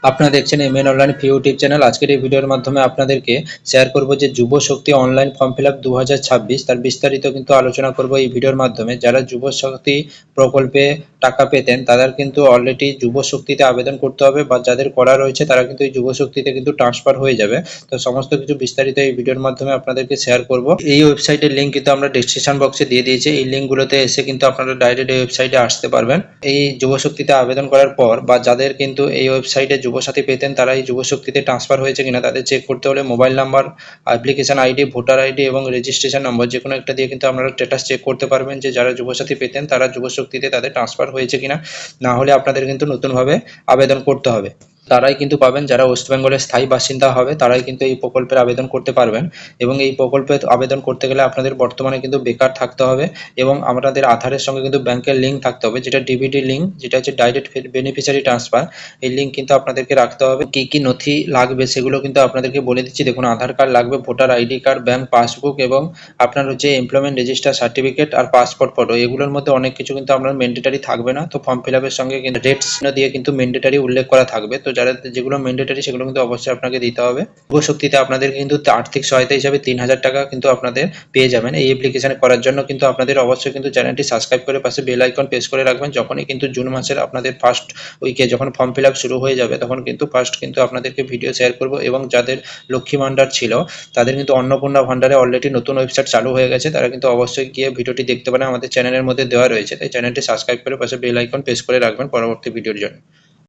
আপনারা দেখছেন MN online YouTube channel. আজকের এই ভিডিওর মাধ্যমে আপনাদেরকে শেয়ার করব যে যুব শক্তি অনলাইন ফর্ম ফিল আপ 2026 তার বিস্তারিত কিন্তু আলোচনা করব এই ভিডিওর মাধ্যমে। যারা যুব শক্তি প্রকল্পে টাকা পেতেন তাদের কিন্তু অলরেডি যুব শক্তিতে আবেদন করতে হবে, বা যাদের করা রয়েছে তারা কিন্তু এই যুব শক্তিতে কিন্তু ট্রান্সফার হয়ে যাবে। তো সমস্ত কিছু বিস্তারিত এই ভিডিওর মাধ্যমে আপনাদেরকে শেয়ার করব। এই ওয়েবসাইটের লিঙ্ক কিন্তু আমরা ডেসক্রিপশন বক্সে দিয়ে দিয়েছি। এই লিঙ্কগুলোতে এসে কিন্তু আপনারা ডাইরেক্ট এই ওয়েবসাইটে আসতে পারবেন। এই যুব শক্তিতে আবেদন করার পর, বা যাদের কিন্তু এই ওয়েবসাইটে যুবসাথী পেতেন তারা এই যুবশক্তিতে ট্রান্সফার হয়েছে কিনা তাদের চেক করতে হলে mobile number, application ID, voter ID এবং রেজিস্ট্রেশন নম্বর যে কোনো একটা দিয়ে কিন্তু আপনারা স্ট্যাটাস চেক করতে পারবেন যে যারা যুবসাথী পেতেন তারা যুবশক্তিতে তাদের ট্রান্সফার হয়েছে কিনা। না হলে আপনাদের কিন্তু নতুনভাবে আবেদন করতে হবে। তারাই কিন্তু পাবেন যারা ওয়েস্ট বেঙ্গলের স্থায়ী বাসিন্দা হবে, তারাই কিন্তু এই প্রকল্পের আবেদন করতে পারবেন। এবং এই প্রকল্পে আবেদন করতে গেলে আপনাদের বর্তমানে কিন্তু বেকার থাকতে হবে এবং আমাদের আধারের সঙ্গে কিন্তু ব্যাংকের লিঙ্ক থাকতে হবে, যেটা ডিবিটি লিঙ্ক, যেটা হচ্ছে ডাইরেক্ট বেনিফিশিয়ারি ট্রান্সফার। এই লিঙ্ক কিন্তু আপনাদেরকে রাখতে হবে। কি কি নথি লাগবে সেগুলো কিন্তু আপনাদেরকে বলে দিচ্ছি। দেখুন, আধার কার্ড লাগবে, voter ID card, bank passbook এবং আপনার হচ্ছে এমপ্লয়মেন্ট রেজিস্টার সার্টিফিকেট আর পাসপোর্ট ফটো। এগুলোর মধ্যে অনেক কিছু কিন্তু আপনার ম্যান্ডেটারি থাকবে না। তো ফর্ম ফিল আপের সঙ্গে কিন্তু রেট দিয়ে কিন্তু ম্যান্ডেটারি উল্লেখ করা থাকবে। তো যারা যেগুলো ম্যান্ডেটারি সেগুলো কিন্তু অবশ্যই আপনাকে দিতে হবে। যুবশক্তিতে আপনাদের কিন্তু আর্থিক সহায়তা হিসাবে 3,000 টাকা কিন্তু আপনাদের পেয়ে যাবেন। এই অ্যাপ্লিকেশন করার জন্য কিন্তু আপনাদের অবশ্যই কিন্তু চ্যানেলটি সাবস্ক্রাইব করে পাশে বেল আইকন প্রেস করে রাখবেন। যখনই কিন্তু জুন মাসের আপনাদের ফার্স্ট উইকে যখন ফর্ম ফিল আপ শুরু হয়ে যাবে তখন কিন্তু ফার্স্ট কিন্তু আপনাদেরকে ভিডিও শেয়ার করব। এবং যাদের লক্ষ্মী ভান্ডার ছিল তাদের কিন্তু অন্নপূর্ণা ভান্ডারে অলরেডি নতুন ওয়েবসাইট চালু হয়ে গেছে, তারা কিন্তু অবশ্যই গিয়ে ভিডিওটি দেখতে পারেন, আমাদের চ্যানেলের মধ্যে দেওয়া রয়েছে। তাই চ্যানেলটি সাবস্ক্রাইব করে পাশে বেল আইকন প্রেস করে রাখবেন পরবর্তী ভিডিওর জন্য।